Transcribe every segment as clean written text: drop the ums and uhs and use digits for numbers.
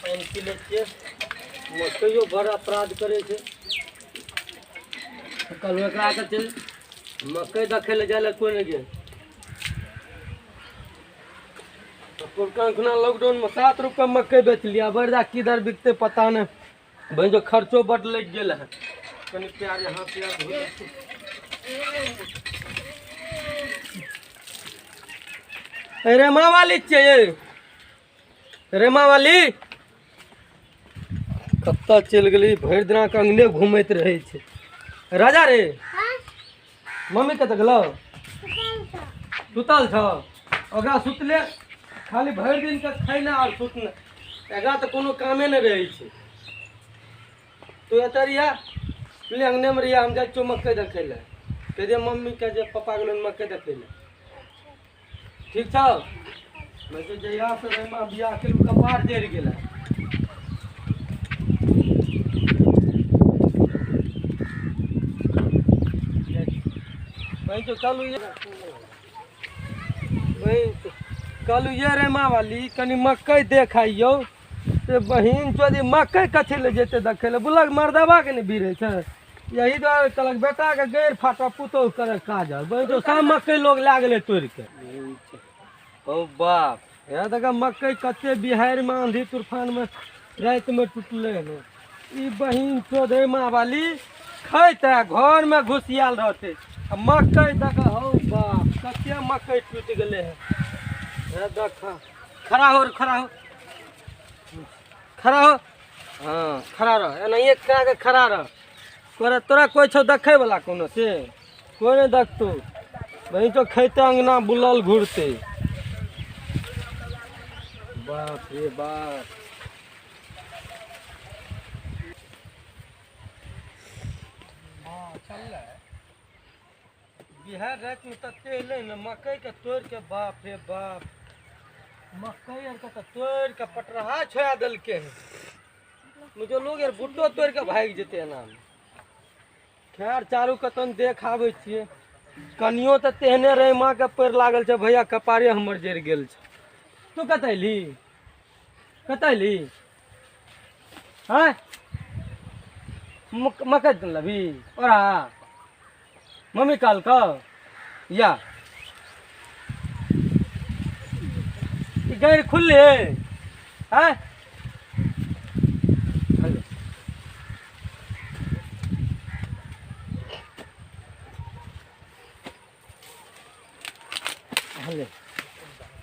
पानि पी लै छियै। मकइयो बड़ अपराध करै छै। कल एकरा कहै छै मकइ देखै लए जाइ लए कोइ नहि गेल। पुरनखना लॉकडाउनमे 7 रुपये मकइ बेच लिया, बरदा किधर बिकते पता नहीं। भाई जो खर्चो बड़ लग गेल है। कनी प्यार यहाँ प्यार रेमा वाली चाहिए। रेमा वाली कत्ता चल गई, भर दिना के अंगने घूमत रहे छे। राजा रे मम्मी कत गेलो? सुतल छ? ओकरा सुतले खाली भर दिन के खैना और सुतना, एकरा तो कोनो कामे नहीं रहे छे। तो एत रिया बोले अंगने में रिया, हम जाए छो मकई देखे ले। कह दे मम्मी कह दे पापा गेल मकई देखे ले। ठीक छ? मैं तो जहिया से रेमा बियाह के कपार जड़ गेल। भाई तो कल ये रेमा वाली कनी मकई देखाइयो। ते बहिन चोदी मकई कथी ले जेते देखे ले? बुलक मर्दबा के नहीं बीरे छे। यही द्वारे कहलक बेटा के गैर फाटा पुतौ करे काजल। बहिन तो सब मकई लोग ला गेले तोड़ के। ओ बाप यहाँ तक मकई कच्चे बिहार में आंधी तूफान में रात में टूटले है। ई बहिन चोद रेमा वाली खैते घर में घुसियाल रहते। मकई देख हो बाप कच्चे मकई टूट गए है। देख खड़ा हो खड़ा हो खड़ा हो। हाँ खड़ा रह, एनाहिए कह के खड़ा रह। तोरा कोई छो देखे वाला कोनो से? कोई नहीं देखतो। वही तो खेते अंगना बुलल घूरते। बाप रे बाप बिहार रात में तत्ते अले न मकई के तोड़ के। बाप रे बाप मकई आर के तोड़ के पटरहा छोड़ा दिलके है। मुझे लोग यार बुट्टो तोड़ के भाग जेते एना। खैर चारू कतन देख आबै छियै। कनियो तो तेहने रेमा के पैर लागल छे भैया, कपारे हमर जड़ गेल छे। तू कतऽ अयली? कतऽ अयली? हाँ मकई लबी ओरा मम्मी काल का या गैर खुले है।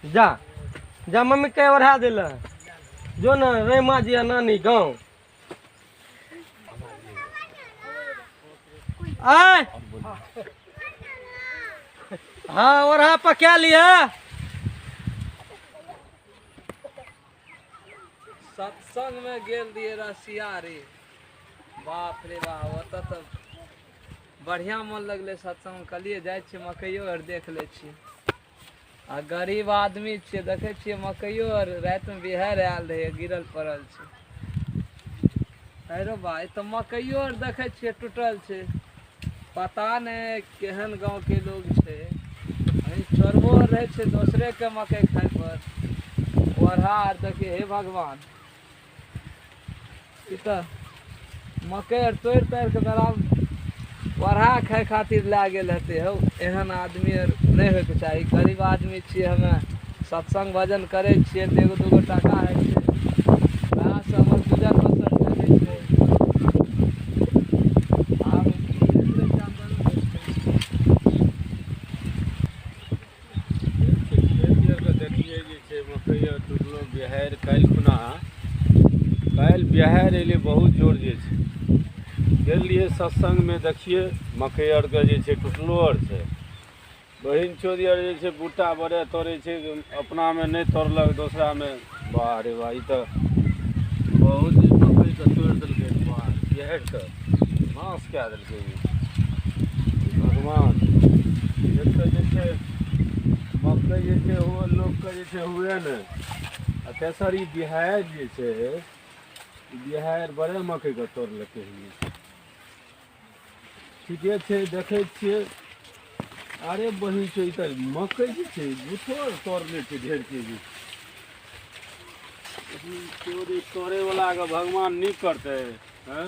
जा जा मम्मी के ओढ़ा दिल जो ना रेमा जी नानी गाँव आए। हाँ ओढ़ा पका लिया। सत्संग में गेल दिए रसिया रे। बाप रे बाप तो बढ़िया मन लगले सत्संग। कलिए जाए मकइयो और देख ले छी। आ गरीब आदमी छे देखे छिए मकइयो और रात में बिहार आयल रहे गिरल पड़ल छे। अरे भाई तो मकइयो और देखे छिए टूटल छे। पता नहीं केहन गांव के लोग छे। चोरबो रहे छे दूसरे के मकई खाए पर। ओढ़ा देखिए हे भगवान मकई और तोड़ ताड़ के बराबर ओढ़ा खाए खातिर ला गेल हेते। हो एहन आदमी नहीं होय के चाहिए। गरीब आदमी छिए, हमें सत्संग भजन करे छिए तो एगो दूगो टाका है वहाँ से हमर गुजर बसर चले छे। बिहार कल खुना कल बिहार अले बहुत जोर जे गेलिए सत्संग में देखिए मकई आर के जे छे टूटलो आर छे। बहिन चोदी आर जे छे बूटा बड़े तोड़े छे, अपना में नहीं तोड़लक दूसरा में। वाह रे वाह, तो बहुत मकई के तोड़ दिलके। वाह बिहार के नाश कए दिलके भगवान। एक तो जे छे मकई जे छे हुए लोग के जे छे हुए ने। तेसर ई बिहार जे छे बिहार बड़े मकई के तोड़लके है। ठीके छे देखे छिए। अरे बही छे इधर मकई जे छे बुथो तोड़ले छे ढेर के। चोरी तोड़े वाला के भगवान नहीं करते हैं।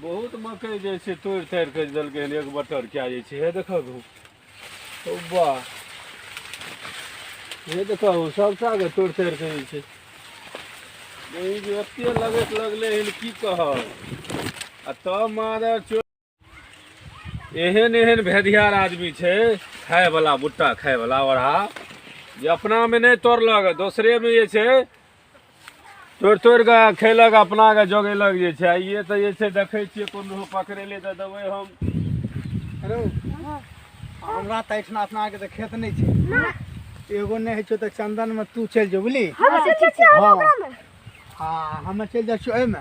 बहुत मकई जे छै तोड़ि ताड़ि के देलकै हन, एक बटर कए जाइ छै। हे देखो वाह, हे देखो सबटा के तोड़ि ताड़ि के जे छै नहीं जे एते लगैत लगलै हन की कहब। आ तब मादर चोर एहन एहन भेदियार आदमी छै, खाय वाला भुट्टा खाय वाला ओढ़ा, जे अपना में नहीं तोड़लक, दोसरे में जे छै तोड़ि तोड़ि के खैलक, अपना के जोगेलक जे छै। ये तो जे छै देखै छियै कोनो पकड़ेले तऽ देबै हम। अरे हमरा तऽ एहिठिना अपना के तऽ खेत नहीं छै, एगो नहीं है तो चंदन में तू चल जो बुझली। हाँ हमें चल जाइ छियै ओहिमे,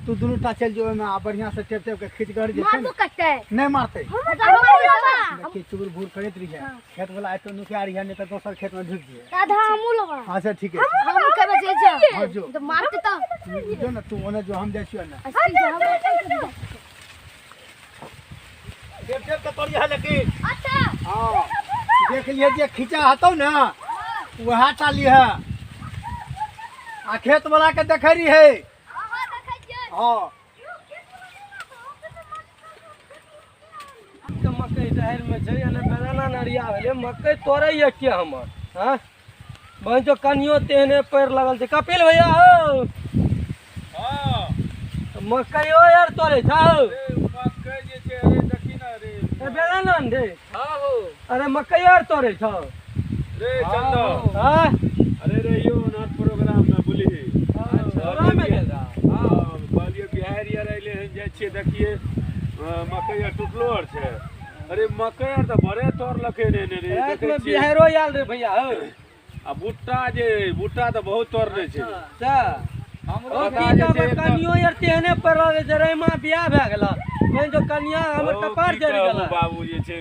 तू दुनू टा चल जो ओहिमे, आ बढ़िया से टेप टेप के खींचगर जे छै नहीं मारते। देखिए चुगुर भूर करैत रहिए, खेत वाला आइ तो नुकिया रहिए, नहीं तो दोसर खेत में ढुक जाइए। हाँ सर ठीक है, हाँ जो जो ना तू ओने जो हम जाइ छियै ना टेप टेप के तोड़िए। लेकिन हाँ देख लिए जे खींचा हतौ ना वह टाली है, आ खेत वाला के देखे रही है। हाँ मकई शहर में छै, यानी बेदाना नरिया भेलै, मकई तोड़ै ये के हमर। हाँ बहन जो कनियो तेहने पैर लगल छै। कपिल भैया हो, हाँ मकइयो यार तोड़े छौ? मकई जे छै, अरे देखी ना रे, बेदाना रे। हाँ हो अरे मकई यार तोड़े छौ? रे चंदन, हाँ अरे रे यो नाट प्रोग्राम में बोली तोरा में गेल रहा। हाँ कहलिए बिहार यार अइले हन, जाइ छियै देखिए मकई आर टुटलो आर छै। अरे मकई आर तऽ बड़े तोड़लकै ने रे, रात देखै में छियै। बिहारो आयल रे भैया हो। आ भुट्टा तऽ बहुत तोड़ने छै। अच्छा हमरो ओ पता की जे छै कहबै, एकदम- कनियो यार तेहने पैर लगल छै। रैमा बियाह भए गेल, बहन जो कनिया हमर ओ, कपार की जरि कहबू गेल। बाबू जे छै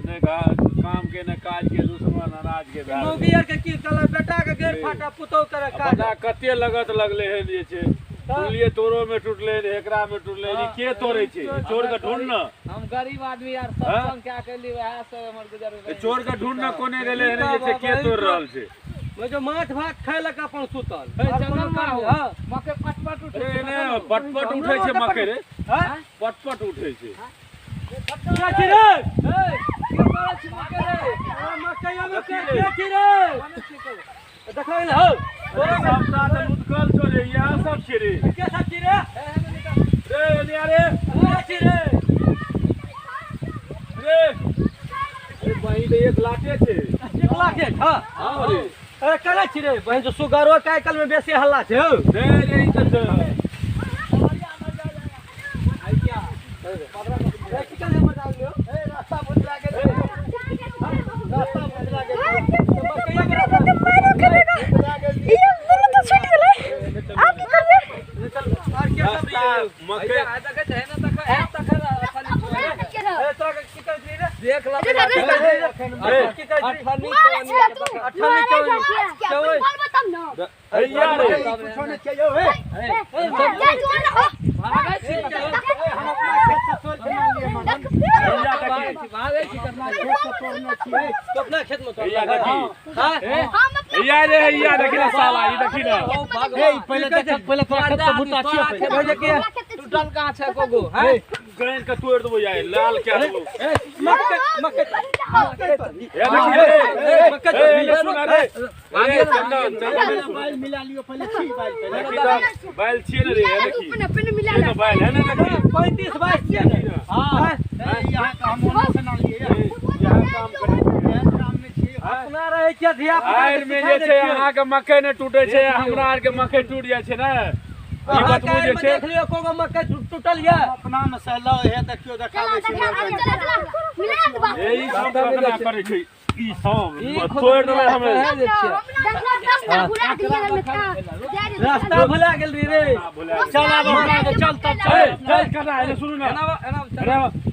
ने काम के ने काज के, दुश्मन अनाज के भए मौगी गेलै। आर के की कहलक, बेटा के गेर फाटा पुतौ करे काज। बता कते लगत लगले हन जे छै, सुनलिए तोरो में टूटले हन, एकरा में टूटले हन। ई के तोड़े छै? चोर के ढूंढ न, हम गरीब आदमी यार हाँ? सत्संग क्या कैली वएह से हमर गुजर चोर के ढूंढ न कोने गेले हन जे छै, के तोड़ रहल छै। मैं जो माछ भात खैलक अपन सुतल। हे और चंदन कोनो का काम हो नहीं। हाँ। मके पटपट उठे अरे ने पटपट उठे छै मकई रे, हाँ? पटपट उठे छै। क्या छी रे? हे के करे छी मके रे आ, मकइयो में क्या छी रे? देखो इन हो। अरे सबटा तऽ मुदकल छौ रे, इएह सब छै रे। क्या सब छी रे? रे एने आ रे, क्या छी रे? रे अरे बहिन तऽ एक लाखे छै। एक लाख है। हाँ। हाँ रे, अरे करे छी रे बहन जो सुगरो के आइकाल में बेसी हल्ला छै हो। रे रे ई तऽ छै। चिकन हमर डाल लियो। ए रास्ता बदला गेल। रास्ता बदला गेल। मकइया के रास्ता बदला गेल। चल और क्या सब रही मकई आ तक है ना तक है तक खाली ए तो की कर रे? देख ला अरे अठन्नी अरे यार रे, कुछो नहीं चाहिए हे। भागे छी हम अपना खेत से तोड़ बना लिए मगन। भागे छी करना खेत से तोड़ने छियै। तो अपना खेत में भैया देखी, हां या रे या देखी ना साला, ई देखी ना। ए पहले पहले तोरा खेत से भुट्टा छियै पहले। भाई के टूटल कहां छै कोगो हैं गैन के तोड़ देबो यार, लाल क्या देबो। मकई या देखी रे, मकई सुन रे, अरे चंदन चंदन बाल मिला लियो पहले छी बाल पहले। देखी तो बैल छिए ने रे, ये देखी ये तो बैल है ना, देखी 35 22 छियै ने। हां यहाँ का हम ओने से ना लिए यहाँ काम करे काम में छियै। अपना रहे छै धिया पुता आइर में जे छै अहाँ के मकई ने टूटे छै, हमरा आर के मकई टूट जाय छै ने। ई बतबू जे छै, देख लियो कोगो मकई टूटल ये। अपना में से लो हे देखियो देखाबै छी। यही सब अपना करे छै। ई सब तोड़ देबै हमे। रास्ता भुला गेल रे। चल आब चल तब चल चल कना है सुनु ना।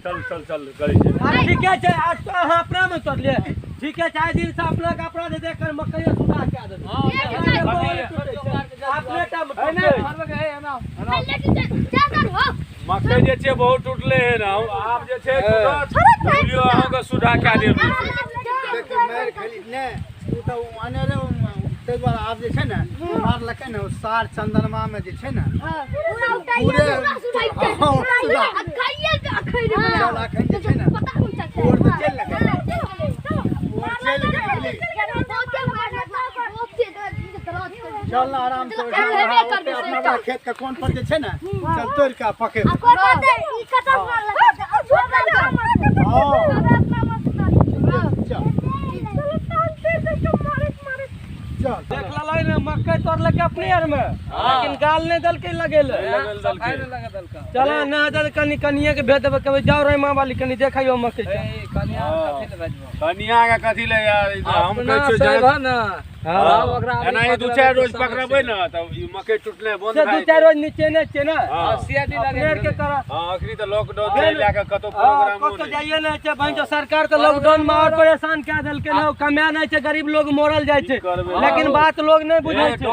चल चल चल करै छै। अरे ठीक है आज तो अहाँ अपना में तोड़ लिए। ठीक है चाहे दिन से अपना का अपना दे देकर मकई सुधा के दे। अपने टाइम मकई जे छै बहुत टूटले है ना, आब जे छै बुलियो अहाँ के सुधा के देब। देखियो मार खाली ने तू तो आने रे ताहि दुआरे आब जे छै ने मारलकै ने सार चंदनमा में जे छै ने पूरे चल अखन जे छै ने ओर तो चल लगे ओर चल गेली चल ना आराम से अपना खेत के कोन पर जे छै ने चल तोड़ के पके देख ललाई रे मक्का तोड़ के अपने यार में लेकिन गाल नहीं दल के लगेले चलो ना दल कनी कनिया के भेज देबे कबे जाओ रे मां वाली कनी देखाइयो मक्का कनिया के कथी ले यार हम कहै छी ना एना ही 2-4 रोज पकड़बै न त ई मकई टूटले बंद से भए 2-4 रोज नीचे ने छै ना सीआईडी लगे पेड़ के करा हां अखनी त लॉकडाउन चल लाके कतो प्रोग्राम को जाइए ना छै भाई जो सरकार तो लॉकडाउन में और परेशान क देलके ना कमाय नहीं छै गरीब लोग मरल जाय छै लेकिन बात लोग नहीं बुझै छै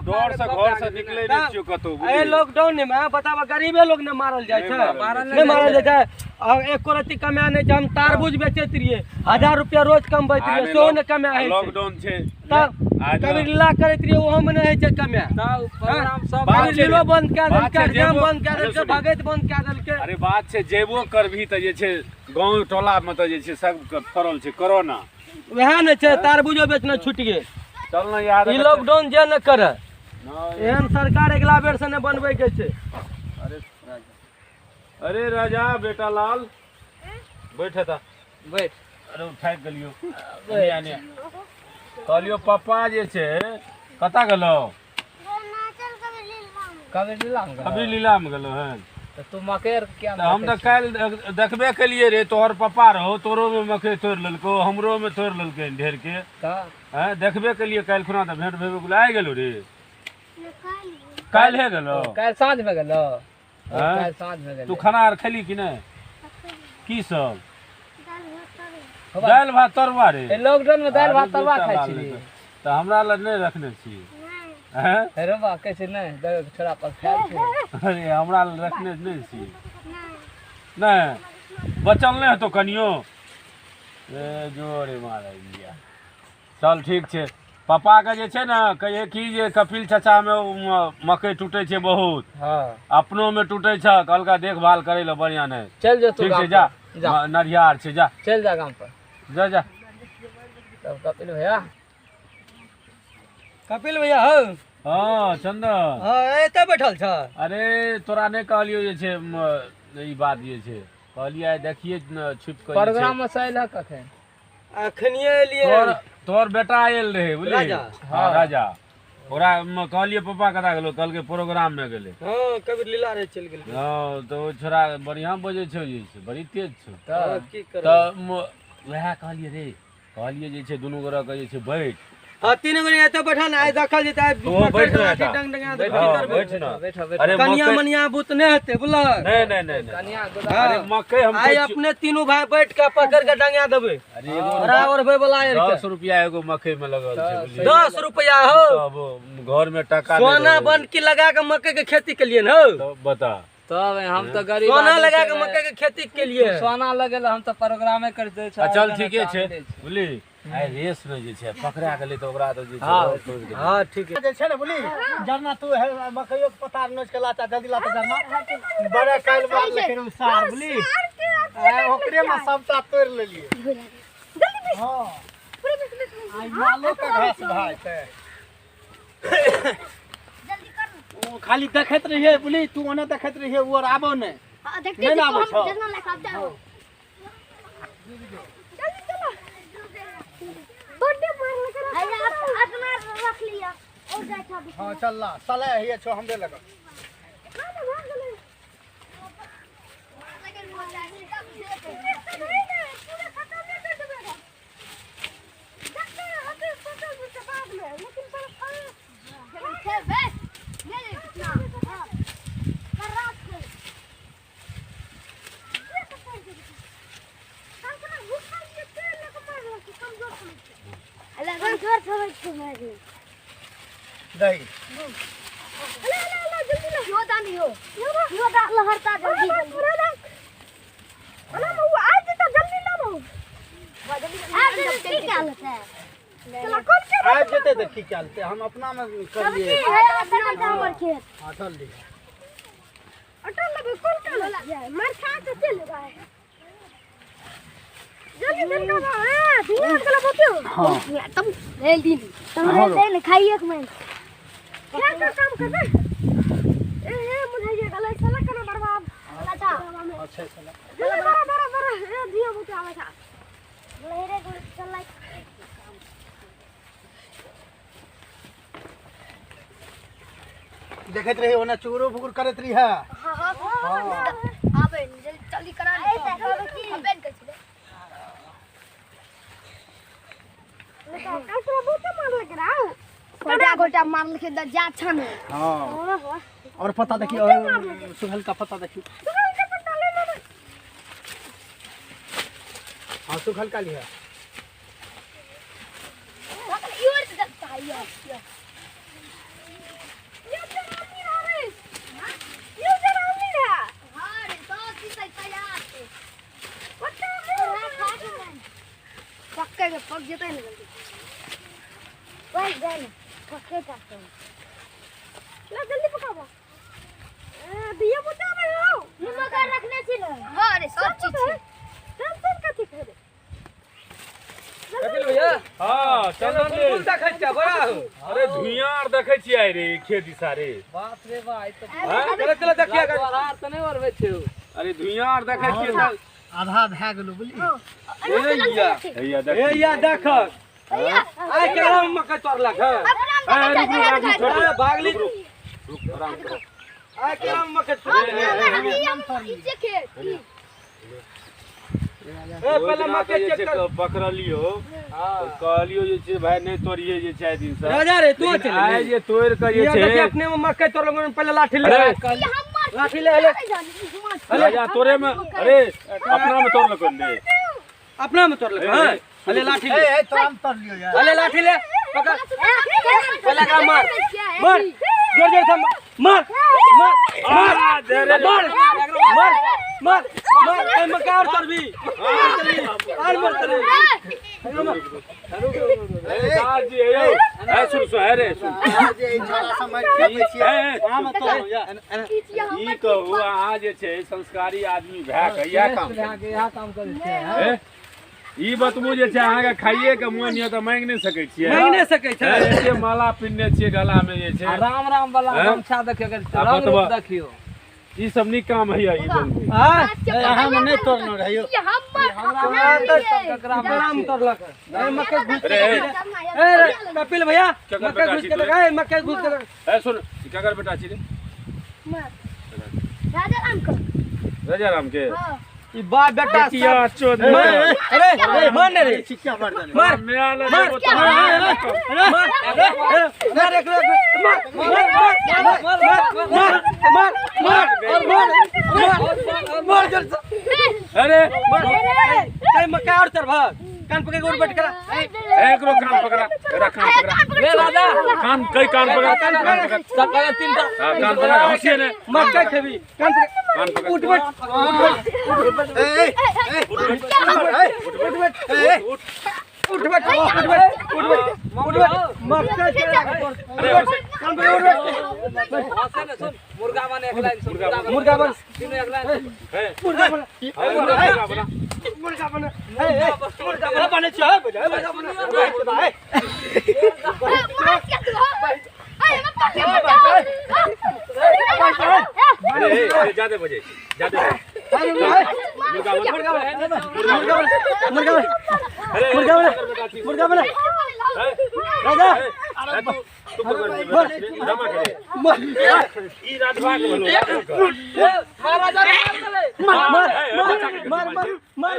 डर से घर से निकले नहीं छियो कतो ए लॉकडाउन में बतावा गरीबे लोग ने मारल जाय छै नहीं मारल जाय छै और एको रति कमाय नहीं छै हम तारबूज बेचैत रहिए 1000 रुपया रोज कमबैत रहिए सो ने कमाय है लॉकडाउन छै तब कभी लीला करैत रहिए ओहो में नहीं है छै कमाय प्रोग्राम सब बात लीलो बंद क देलके जाम बंद क देलके भगत बंद क देलके अरे बात छै जेबो करभी त जे छै गांव टोला में त जे छै सब फरल छै कोरोना वह न छै तारबूजो बेचना छूट गए चल न यार ई लॉकडाउन जे न करे एहन सरकार अगला बेर से न बनबै के छै अरे राजा बेटा लाल बैठ था बैठ अरे उठाइ गेलियो आने कहलियो पापा जे छै कता गेलो कभी लीला अभी लीला में गेलो हन तो तू मकेर क्या हम त काल देखबे केलिए रे तोहर पापा रहो तोरो में मकई तोड़ लेलको हमरो में तोड़ लेलकै ढेर के हैं देखबे केलिए काल खुना त भेंट भेबे गुला आ गेलो रे काल हे गेलो काल साँझ में गेलो हैं? काल साँझ में गेलो तू खाना आर खेली कि नहीं की सब दाल भात तरुआ रे लॉकडाउन में दाल भात तवा खाइ छी त हमरा ल नहीं रखने छी हैं अरे बा कैसे नहीं छोड़ा पर खाइ छी अरे हमरा ल रखने नहीं छी नहीं बचल नहीं तो कनियो ए जोरे मारे लिया चल ठीक छै पापा के जे छै ना कहे की जे कपिल चाचा में मकई टूटे छै बहुत हां अपनो में टूटे छ कहलका देखभाल करे ल बढ़िया नहीं चल जो तू ठीक छै जा नरियार छै जा चल जा गांव पर जा जा तब कपिल भैया कपिल भैया हो हां चंदन हां एते बैठल छ अरे तोरा नहीं कहलियो जे छै ई बात जे छै कहलिए देखिए छुप के प्रोग्राम में सैल है कखन अखनिए लिए तोर बेटा आयल रहे बुझली राजा। हां राजा ओरा कहलिए पापा कता गेलो कल के प्रोग्राम में गेले हां कभी लीला रे चल गेल हां तो वो छोरा बढ़िया बजे छौ जे छै बड़ी तेज छौ की कर त वह कहलिए रे कहलिए जे छै दुनू गोरा के जे छै बैठ हां तीन गो एते बैठल आइ देखल जेते बैठ ना डंग डंगा बैठ ना बैठो अरे कनिया मनिया बुत नहीं हेते बुझल नहीं कन्या अरे मकई हम आइ अपने तीनों भाई बैठ के पकड़ के डंगा देबे अरे एगो बराबर भे वाला 10 रुपया एगो मकई में लगल छै बुझली 10 रुपया हो तब घर में टका सोना बन की लगा के मकई के खेती के लिए न हो तो बता तब हम तो गरीब सोना आदमी लगा छै के मकई के खेती के लिए सोना लगेला हम तो प्रोग्रामे कर दे छै चल ठीके छै बुझली आइ रेस में जे छै पकड़ा गेलै त ओकरा त जे छै तोड़ देलै हां ठीक है जे छै ने बोली जरना तू मकइयो के पतार नोच के लाता जल्दी लाता जरना बड़े काल मार लेकिन उ सार बोली ओकरे में सबटा तोड़ लेलिए हां आई मालो के घास भाई छै ओ खाली देखैत रहिए बोली तू ओने देखैत रहिए वो आबो नहीं नहीं ना आबो छ हाँ चल ला साले ये छो हमरे लगा दही आबि जेतै तऽ की चलतै हम अपना में कर लिए हाँ चल दी खाइए क्या काम कर रहे मुझे ये गलत चला करना बर्बाद अच्छा चला बड़ा दिया मुझे आवे था लहरे को चल लाइक देखत रही ओना चुगरो फुकुर करत रही है हां आबे जल्दी करा ले अबेन कर छले कसरा बहुत मार लग रहा गोटा गोटा मार के जा छन हां और पता देखिए सुहल का पता देखिए हाँ सुखल का लिया पक्के के पक जेते न जल्दी वही जाने पक्के काटो ला जल्दी पकाओ दिया बुता में हो निमक रखने छिले हां रे सब चीज छै टेंशन कथि करे कपिल भैया हाँ चंदन रे फूल देखै छियै बड़ा हो अरे धुइयां आर देखै छियै रे खेती सारे बाप रे बा ई तो चलो चलो देखिए बाहर तो नहीं बरबै छै अरे धुइयां आर देखै छियै हाँ। आधा भए गेलो बुझली हैया देख ए या देख आइ केला मक्का तोड़लक है भागली आराम करो आइ केला मक्का पहले मक्का चेक कर पकड़लियो कहलियो जे छै भाई नहीं तोड़िए जे 4 दिन से राजा रे तू चल आइ जे तोड़ के जे ये छै देखिए अपने में मक्का तोड़लक पहले लाठी ले लाठी ले ले राजा तोरे में अरे अपना में तोड़ लको ने अपना में तोड़लक हां पहले लाठी ले ए तो हम तोड़ लियो यार पहले लाठी ले पकड़ पहले का मार मार जोर जोर से मार मार मार मार मार मार ए मक्का और तोड़ भी और मार तोड़ सरदार जी यो ए सुन सुन अरे सुन जे छोरा समझ के छियै हम तो यार ई कहू अहाँ जे छै संस्कारी आदमी भए के इएह काम करे छै ई बतबू जे छै अहाँके खाइए के मोन यऽ तऽ मांगि नहि सकै छियै मांगि नहि सकै छै एते माला पिन्ने छियै गला में जे छै राम राम वाला गमछा देखियो आ रंग बतबा। रूप देखियो ई सब नीक काम है ई बनबू हां हम नहीं तोड़नो रहियो नाम तोड़लक ए मक्का घुस अरे ए कपिल भैया मक्का घुस के लगा ए मक्का घुस के लगा ए सुन ई ककर बेटा छी रे राजा राम को राजा राम के ई बाप बेटा बेटिया चोद अरे मार रे शिक्षा बढ़ जाने मार मेरा ले मार मार एक मार अरे कई मक्का और चढ़ भाग कान पकड़ और बैठ करा एक रो कान पकड़ा तेरा कान पकड़ा रे राजा कान कई कान पकड़ा कान पकड़ा सब का तीनटा हां कान पकड़ा होशियार है मक्का खेबी कान कान पकड़ उठ बैठ उठ बैठ मक्का कान पकड़ उठ बैठ हंसे न सुन मुर्गा बन एक लाइन सुन मुर्गा बन तीनों एक लाइन है मुर्गा बन मुर्गा बना मुर्गा बन मुर्गा बन चाहे मुर्गा बन अरे ज्यादा बजे ज्यादा मुर्गा बन राजा तू जमा करे ई राजभा के बोलो मार मार मार मार